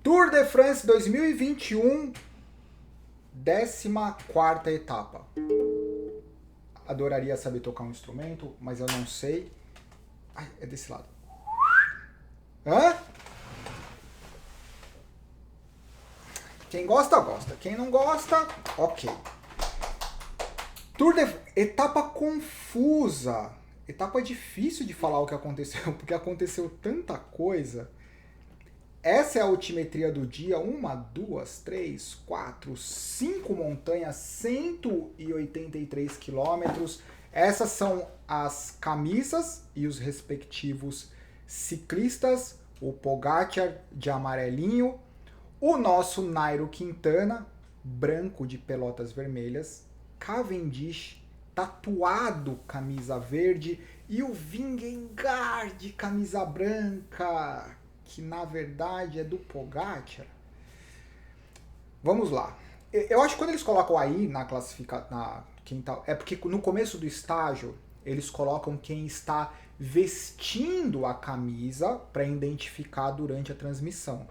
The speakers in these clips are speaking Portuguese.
Tour de France 2021, 14ª etapa. Adoraria saber tocar um instrumento, mas eu não sei. Ai, é desse lado. Hã? Quem gosta, gosta. Quem não gosta, ok. Tour de... Etapa confusa. Etapa difícil de falar o que aconteceu, porque aconteceu tanta coisa. Essa é a altimetria do dia. 1, 2, 3, 4, 5 montanhas, 183 quilômetros. Essas são as camisas e os respectivos ciclistas. O Pogacar de amarelinho. O nosso Nairo Quintana, branco de pelotas vermelhas. Cavendish, tatuado, camisa verde. E o Vingegaard, camisa branca, que na verdade é do Pogacar. Vamos lá. Eu acho que quando eles colocam aí na classificação, é porque no começo do estágio eles colocam quem está vestindo a camisa para identificar durante a transmissão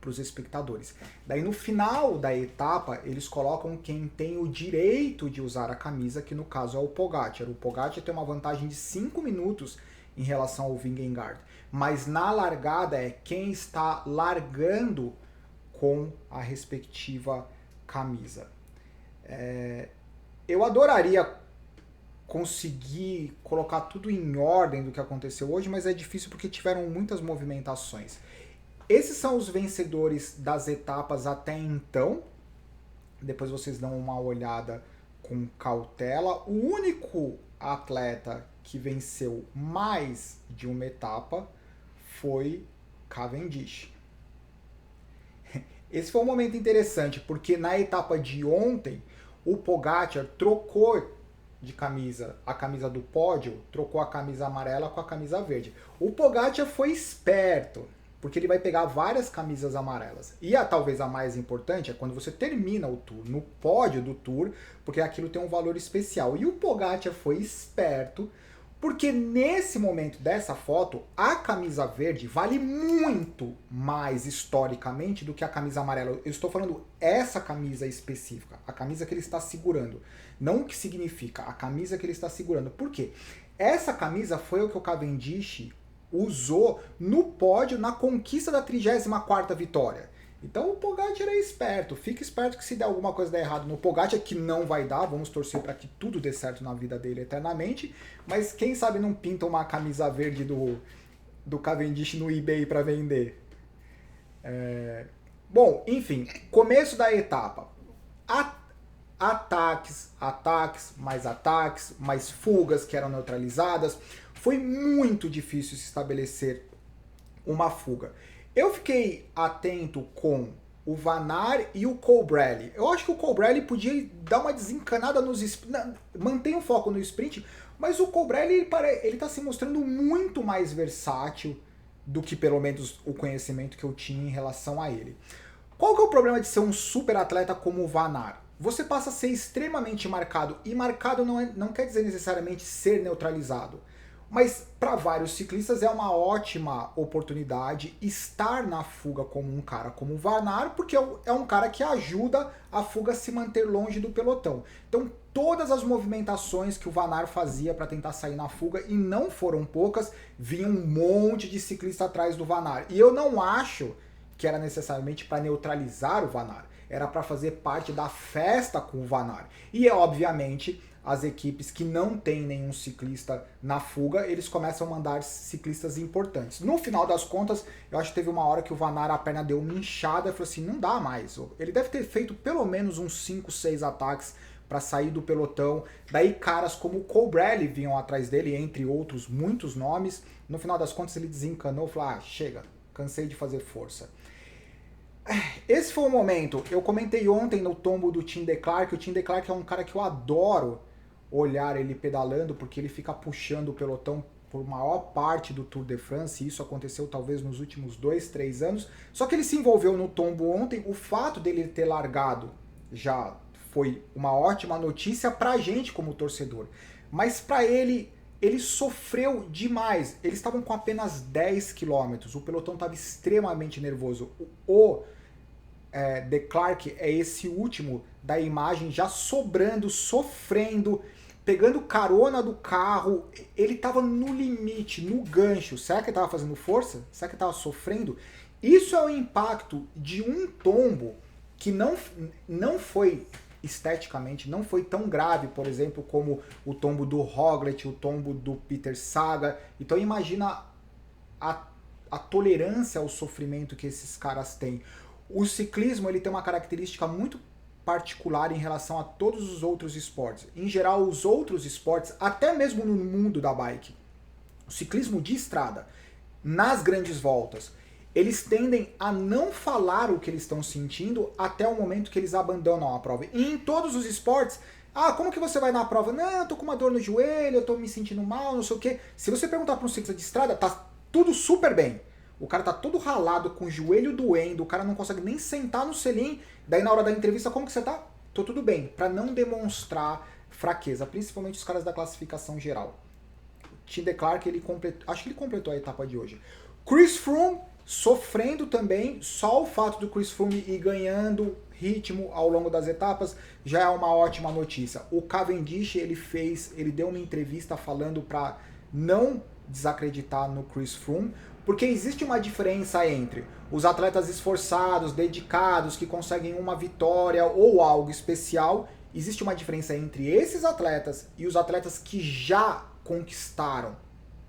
para os espectadores. Daí no final da etapa eles colocam quem tem o direito de usar a camisa, que no caso é o Pogacar. O Pogacar tem uma vantagem de 5 minutos em relação ao Vingegaard. Mas na largada é quem está largando com a respectiva camisa. Eu adoraria conseguir colocar tudo em ordem do que aconteceu hoje, mas é difícil porque tiveram muitas movimentações. Esses são os vencedores das etapas até então. Depois vocês dão uma olhada com cautela. O único atleta que venceu mais de uma etapa foi Cavendish. Esse foi um momento interessante, porque na etapa de ontem, o Pogacar trocou de camisa, a camisa do pódio, trocou a camisa amarela com a camisa verde. O Pogacar foi esperto, porque ele vai pegar várias camisas amarelas. E talvez a mais importante é quando você termina o Tour, no pódio do Tour, porque aquilo tem um valor especial. E o Pogacar foi esperto, porque nesse momento dessa foto, a camisa verde vale muito mais historicamente do que a camisa amarela. Eu estou falando essa camisa específica, a camisa que ele está segurando. Não o que significa, a camisa que ele está segurando. Por quê? Essa camisa foi o que o Cavendish usou no pódio na conquista da 34ª vitória. Então o Pogacar é esperto, fica esperto que se der alguma coisa der errado no Pogacar, que não vai dar, vamos torcer para que tudo dê certo na vida dele eternamente, mas quem sabe não pinta uma camisa verde do Cavendish no eBay para vender. Bom, enfim, começo da etapa. Ataques, mais fugas que eram neutralizadas. Foi muito difícil se estabelecer uma fuga. Eu fiquei atento com o Van Aert e o Colbrelli. Eu acho que o Colbrelli podia dar uma desencanada nos mantém o foco no sprint, mas o Colbrelli ele está se mostrando muito mais versátil do que pelo menos o conhecimento que eu tinha em relação a ele. Qual que é o problema de ser um super atleta como o Van Aert? Você passa a ser extremamente marcado, e marcado não quer dizer necessariamente ser neutralizado. Mas para vários ciclistas é uma ótima oportunidade estar na fuga como um cara como o Van Aert, porque é um cara que ajuda a fuga a se manter longe do pelotão. Então todas as movimentações que o Van Aert fazia para tentar sair na fuga, e não foram poucas, vinha um monte de ciclista atrás do Van Aert. E eu não acho que era necessariamente para neutralizar o Van Aert, era para fazer parte da festa com o Van Aert. E obviamente as equipes que não tem nenhum ciclista na fuga, eles começam a mandar ciclistas importantes. No final das contas, eu acho que teve uma hora que o Van Aert, a perna deu uma inchada, e falou assim, não dá mais. Ele deve ter feito pelo menos uns 5, 6 ataques para sair do pelotão. Daí caras como o Colbrelli vinham atrás dele, entre outros muitos nomes. No final das contas ele desencanou, falou, chega, cansei de fazer força. Esse foi o momento, eu comentei ontem no tombo do Tim de Klerk. O Tim de Klerk é um cara que eu adoro olhar ele pedalando, porque ele fica puxando o pelotão por maior parte do Tour de France, e isso aconteceu talvez nos últimos 2, 3 anos, só que ele se envolveu no tombo ontem. O fato dele ter largado já foi uma ótima notícia pra gente como torcedor, mas pra ele ele sofreu demais. Eles estavam com apenas 10 quilômetros. O pelotão estava extremamente nervoso. De Klerk é esse último da imagem, já sobrando, sofrendo, pegando carona do carro. Ele estava no limite, no gancho. Será que ele estava fazendo força? Será que ele estava sofrendo? Isso é o impacto de um tombo que não foi esteticamente, não foi tão grave, por exemplo, como o tombo do Roglic, o tombo do Peter Sagan. Então imagina a tolerância ao sofrimento que esses caras têm. O ciclismo ele tem uma característica muito particular em relação a todos os outros esportes. Em geral, os outros esportes, até mesmo no mundo da bike, o ciclismo de estrada, nas grandes voltas, eles tendem a não falar o que eles estão sentindo até o momento que eles abandonam a prova. E em todos os esportes, como que você vai na prova? Não, eu tô com uma dor no joelho, eu tô me sentindo mal, não sei o quê. Se você perguntar para um ciclista de estrada, tá tudo super bem. O cara tá todo ralado, com o joelho doendo, o cara não consegue nem sentar no selim. Daí na hora da entrevista, como que você tá? Tô tudo bem, para não demonstrar fraqueza, principalmente os caras da classificação geral. Tim de Klerk, acho que ele completou a etapa de hoje. Chris Froome sofrendo também, só o fato do Chris Froome ir ganhando ritmo ao longo das etapas já é uma ótima notícia. O Cavendish, ele deu uma entrevista falando para não desacreditar no Chris Froome, porque existe uma diferença entre os atletas esforçados, dedicados, que conseguem uma vitória ou algo especial. Existe uma diferença entre esses atletas e os atletas que já conquistaram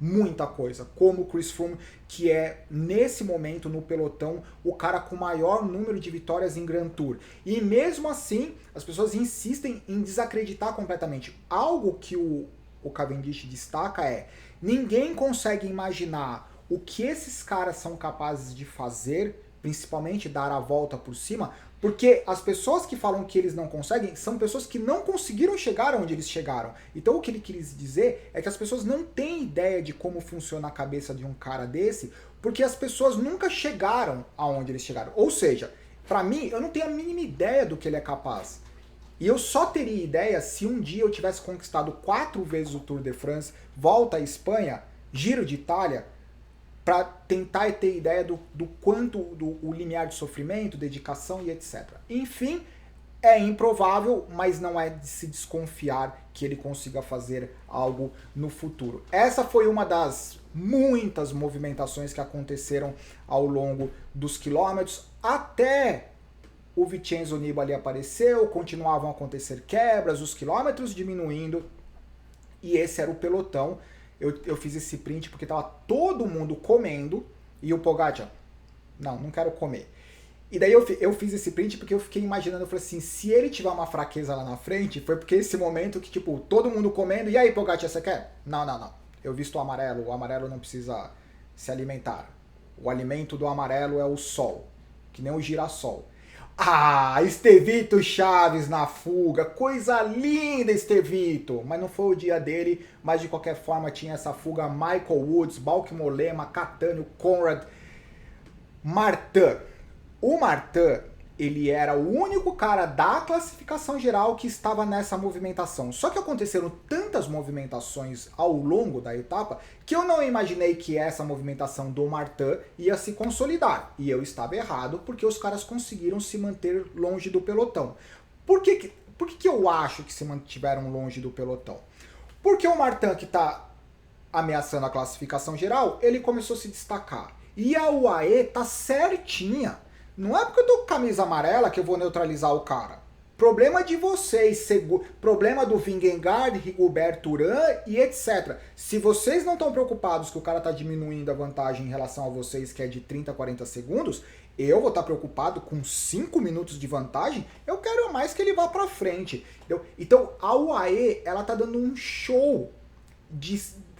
muita coisa, como o Chris Froome, que é, nesse momento, no pelotão, o cara com o maior número de vitórias em Grand Tour. E mesmo assim, as pessoas insistem em desacreditar completamente. Algo que o Cavendish destaca é: ninguém consegue imaginar o que esses caras são capazes de fazer, principalmente dar a volta por cima, porque as pessoas que falam que eles não conseguem são pessoas que não conseguiram chegar onde eles chegaram. Então o que ele quis dizer é que as pessoas não têm ideia de como funciona a cabeça de um cara desse, porque as pessoas nunca chegaram aonde eles chegaram. Ou seja, pra mim, eu não tenho a mínima ideia do que ele é capaz. E eu só teria ideia se um dia eu tivesse conquistado 4 vezes o Tour de France, Volta à Espanha, Giro de Itália, para tentar ter ideia do quanto, o limiar de sofrimento, dedicação e etc. Enfim, é improvável, mas não é de se desconfiar que ele consiga fazer algo no futuro. Essa foi uma das muitas movimentações que aconteceram ao longo dos quilômetros, até o Vincenzo Nibali apareceu, continuavam a acontecer quebras, os quilômetros diminuindo, e esse era o pelotão. Eu fiz esse print porque tava todo mundo comendo e o Pogacar, não quero comer. E daí eu fiz esse print porque eu fiquei imaginando, eu falei assim, se ele tiver uma fraqueza lá na frente, foi porque esse momento que, tipo, todo mundo comendo, e aí, Pogacar, você quer? Não. Eu visto o amarelo não precisa se alimentar. O alimento do amarelo é o sol, que nem o girassol. Estevito Chaves na fuga, coisa linda, Estevito, mas não foi o dia dele, mas de qualquer forma tinha essa fuga. Michael Woods, Bauke Mollema, Cattaneo, Conrad, Martin. O Martin, ele era o único cara da classificação geral que estava nessa movimentação. Só que aconteceram tantas movimentações ao longo da etapa que eu não imaginei que essa movimentação do Martin ia se consolidar. E eu estava errado, porque os caras conseguiram se manter longe do pelotão. Por que eu acho que se mantiveram longe do pelotão? Porque o Martin, que está ameaçando a classificação geral, ele começou a se destacar. E a UAE tá certinha. Não é porque eu tô com camisa amarela que eu vou neutralizar o cara. Problema de vocês, problema do Vingegaard, Rigoberto Urán e etc. Se vocês não estão preocupados que o cara tá diminuindo a vantagem em relação a vocês, que é de 30 a 40 segundos, eu vou estar preocupado com 5 minutos de vantagem, eu quero mais que ele vá pra frente. Entendeu? Então a UAE, ela tá dando um show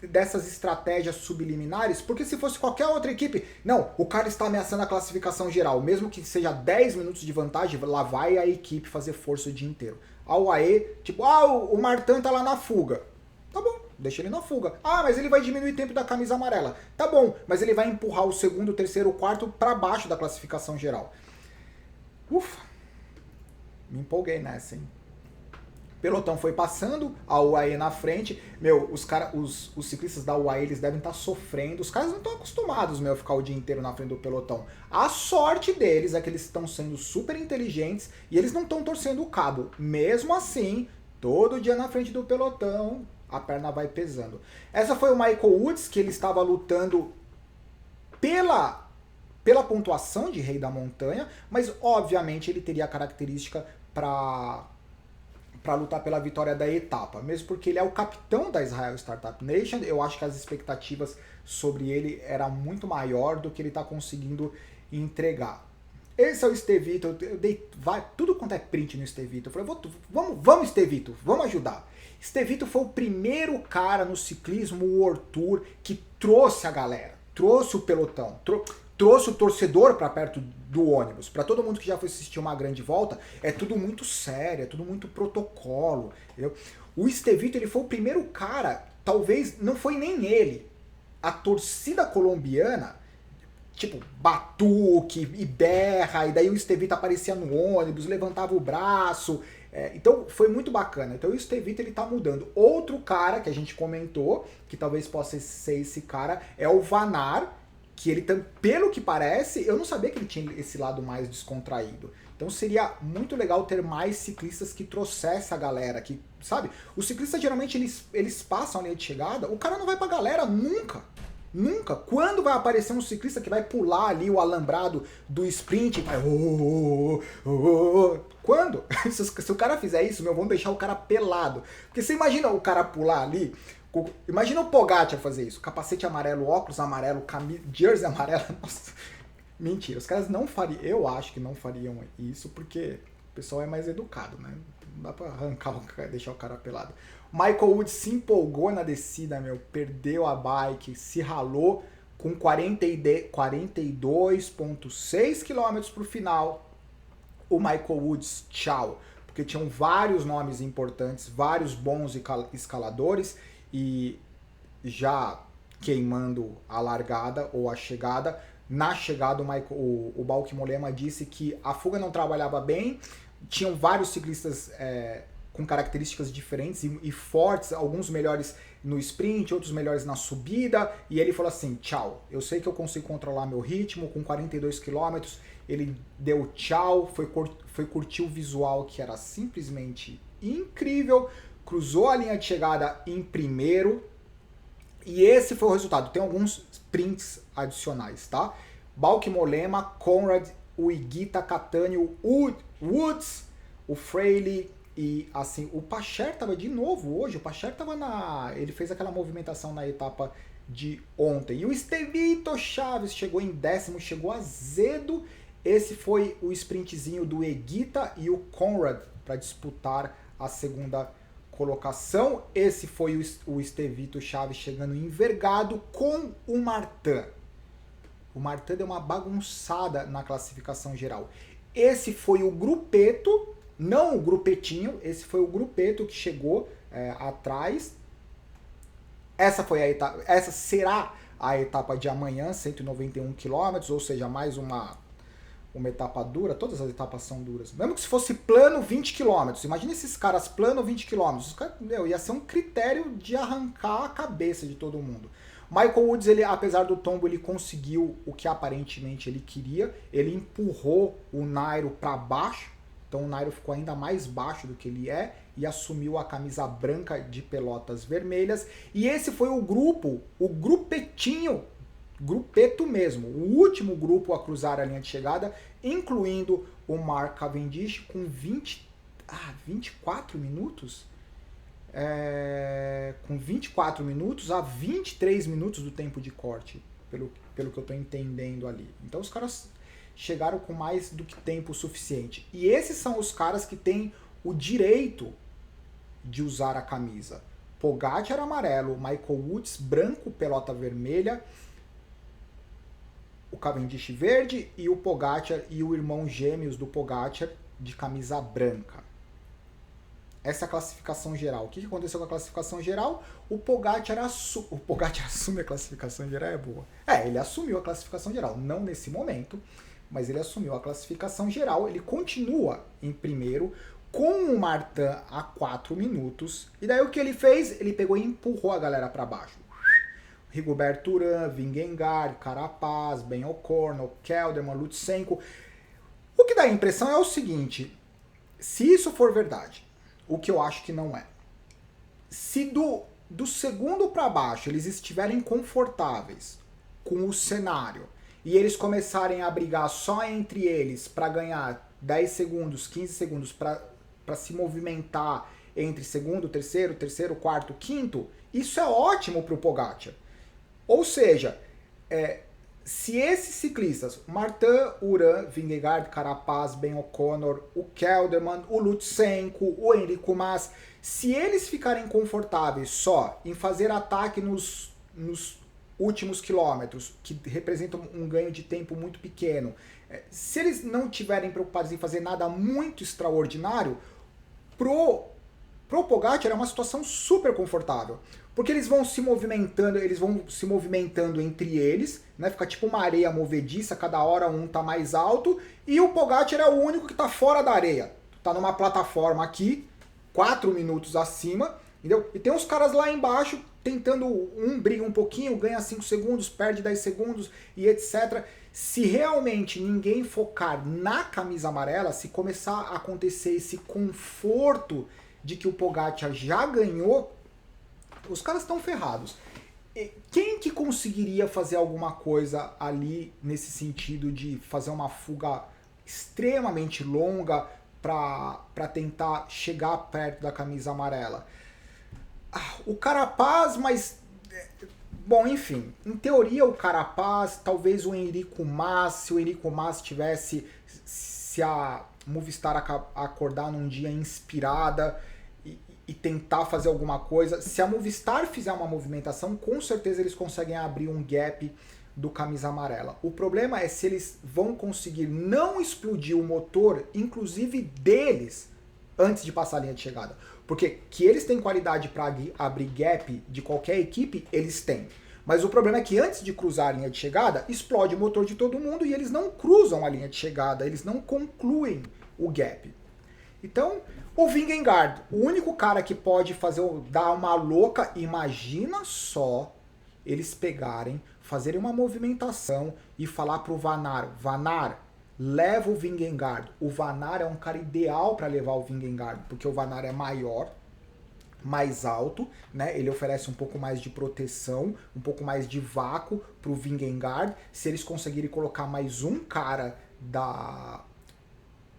dessas estratégias subliminares, porque se fosse qualquer outra equipe, não, o cara está ameaçando a classificação geral, mesmo que seja 10 minutos de vantagem, lá vai a equipe fazer força o dia inteiro. A UAE, tipo, o Martin tá lá na fuga. Tá bom, deixa ele na fuga. Mas ele vai diminuir o tempo da camisa amarela. Tá bom, mas ele vai empurrar o segundo, o terceiro, o quarto para baixo da classificação geral. Ufa, me empolguei nessa, hein? Pelotão foi passando, a UAE na frente. Meu, os ciclistas da UAE, eles devem estar sofrendo. Os caras não estão acostumados, meu, a ficar o dia inteiro na frente do pelotão. A sorte deles é que eles estão sendo super inteligentes e eles não estão torcendo o cabo. Mesmo assim, todo dia na frente do pelotão, a perna vai pesando. Essa foi o Michael Woods, que ele estava lutando pela pontuação de Rei da Montanha, mas obviamente ele teria a característica para lutar pela vitória da etapa, mesmo porque ele é o capitão da Israel Startup Nation. Eu acho que as expectativas sobre ele eram muito maior do que ele está conseguindo entregar. Esse é o Estevito, eu dei tudo quanto é print no Estevito. Eu falei, vamos Estevito, vamos ajudar. Estevito foi o primeiro cara no ciclismo World Tour que trouxe a galera, trouxe o pelotão, trouxe o torcedor para perto do ônibus. Para todo mundo que já foi assistir uma grande volta, é tudo muito sério, é tudo muito protocolo. Entendeu? O Estevito, ele foi o primeiro cara, talvez não foi nem ele, a torcida colombiana, tipo, batuque e berra, e daí o Estevito aparecia no ônibus, levantava o braço. Então foi muito bacana. Então o Estevito, ele tá mudando. Outro cara que a gente comentou, que talvez possa ser esse cara, é o Van Aert, que ele, pelo que parece, eu não sabia que ele tinha esse lado mais descontraído. Então seria muito legal ter mais ciclistas que trouxesse a galera, que, sabe? Os ciclistas geralmente eles passam a linha de chegada, o cara não vai pra galera nunca. Nunca. Quando vai aparecer um ciclista que vai pular ali o alambrado do sprint e vai... Quando? Se o cara fizer isso, meu, vamos deixar o cara pelado. Porque você imagina o cara pular ali... Imagina o Pogacar fazer isso. Capacete amarelo, óculos amarelo, jersey amarelo. Nossa, mentira. Os caras não fariam... Eu acho que não fariam isso porque o pessoal é mais educado, né? Não dá pra deixar o cara pelado. Michael Woods se empolgou na descida, meu. Perdeu a bike, se ralou com 42,6 km pro final. O Michael Woods, tchau. Porque tinham vários nomes importantes, vários bons escaladores. E já queimando a largada ou a chegada, na chegada o Bauke Mollema disse que a fuga não trabalhava bem, tinham vários ciclistas com características diferentes e fortes, alguns melhores no sprint, outros melhores na subida, e ele falou assim, tchau, eu sei que eu consigo controlar meu ritmo, com 42 km, ele deu tchau, foi curtir o visual que era simplesmente incrível, cruzou a linha de chegada em primeiro, e esse foi o resultado. Tem alguns prints adicionais, tá? Bauke Mollema, Conrad, o Higuita, Catani, o Woods, o Fraley e assim, o Pacher tava de novo hoje, o Pacher tava ele fez aquela movimentação na etapa de ontem. E o Estevito Chaves chegou em 10º, chegou azedo. Esse foi o sprintzinho do Higuita e o Conrad para disputar a segunda colocação. Esse foi o Estevito Chaves chegando envergado com o Martin. O Martin deu uma bagunçada na classificação geral. Esse foi o grupeto, não o grupetinho, esse foi o grupeto que chegou atrás. Essa será a etapa de amanhã, 191 km, ou seja, mais uma etapa dura. Todas as etapas são duras. Mesmo que se fosse plano 20 km, imagina esses caras plano 20 km, ia ser um critério de arrancar a cabeça de todo mundo. Michael Woods, ele, apesar do tombo, ele conseguiu o que aparentemente ele queria, ele empurrou o Nairo para baixo, então o Nairo ficou ainda mais baixo do que ele é e assumiu a camisa branca de pelotas vermelhas, e esse foi o grupeto mesmo, o último grupo a cruzar a linha de chegada, incluindo o Mark Cavendish com 24 minutos? Com 24 minutos a 23 minutos do tempo de corte, pelo que eu estou entendendo ali. Então os caras chegaram com mais do que tempo suficiente. E esses são os caras que têm o direito de usar a camisa. Pogacar amarelo, Michael Woods branco, pelota vermelha, o Cavendish verde e o Pogacar e o irmão gêmeos do Pogacar de camisa branca. Essa é a classificação geral. O que aconteceu com a classificação geral? O Pogacar assume a classificação geral, é boa. Ele assumiu a classificação geral, não nesse momento, mas ele assumiu a classificação geral, ele continua em primeiro com o Martin a 4 minutos. E daí o que ele fez? Ele pegou e empurrou a galera para baixo. Rigoberto Urán, Vingegaard, Carapaz, Ben O'Connor, Kelderman, Lutsenko. O que dá a impressão é o seguinte, se isso for verdade, o que eu acho que não é, se do segundo para baixo eles estiverem confortáveis com o cenário e eles começarem a brigar só entre eles para ganhar 10 segundos, 15 segundos para se movimentar entre segundo, terceiro, quarto, quinto, isso é ótimo para o Pogacar. Ou seja, se esses ciclistas, Martin, Urán, Vingegaard, Carapaz, Ben O'Connor, o Kelderman, o Lutsenko, o Enrico Mas, se eles ficarem confortáveis só em fazer ataque nos últimos quilômetros, que representam um ganho de tempo muito pequeno, se eles não tiverem preocupados em fazer nada muito extraordinário, pro Pogacar é uma situação super confortável. Porque eles vão se movimentando entre eles, né? Fica tipo uma areia movediça, cada hora um tá mais alto, e o Pogacar é o único que tá fora da areia. Tá numa plataforma aqui, 4 minutos acima, entendeu? E tem uns caras lá embaixo tentando, um briga um pouquinho, ganha 5 segundos, perde 10 segundos e etc. Se realmente ninguém focar na camisa amarela, se começar a acontecer esse conforto de que o Pogacar já ganhou, os caras estão ferrados. Quem que conseguiria fazer alguma coisa ali nesse sentido de fazer uma fuga extremamente longa para tentar chegar perto da camisa amarela? O Carapaz, mas... Bom, enfim, em teoria o Carapaz, talvez o Enrico Mas, se o Enrico Mas tivesse, se a Movistar acordar num dia inspirada e tentar fazer alguma coisa, se a Movistar fizer uma movimentação, com certeza eles conseguem abrir um gap do camisa amarela. O problema é se eles vão conseguir não explodir o motor, inclusive deles, antes de passar a linha de chegada. Porque que eles têm qualidade para abrir gap de qualquer equipe, eles têm. Mas o problema é que antes de cruzar a linha de chegada, explode o motor de todo mundo e eles não cruzam a linha de chegada, eles não concluem o gap. Então, o Vingegaard, o único cara que pode dar uma louca, imagina só eles pegarem, fazerem uma movimentação e falar pro Van Aert, leva o Vingegaard. O Van Aert é um cara ideal para levar o Vingegaard, porque o Van Aert é maior, mais alto, né? Ele oferece um pouco mais de proteção, um pouco mais de vácuo pro Vingegaard. Se eles conseguirem colocar mais um cara da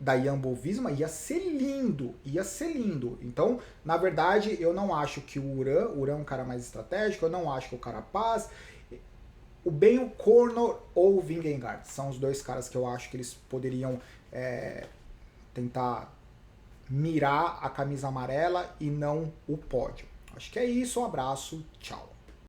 Jumbo-Visma, ia ser lindo. Então, na verdade, eu não acho que o Urán é um cara mais estratégico, eu não acho que o Carapaz, o Ben O'Connor ou o Vingegaard são os dois caras que eu acho que eles poderiam tentar mirar a camisa amarela e não o pódio. Acho que é isso, um abraço, tchau.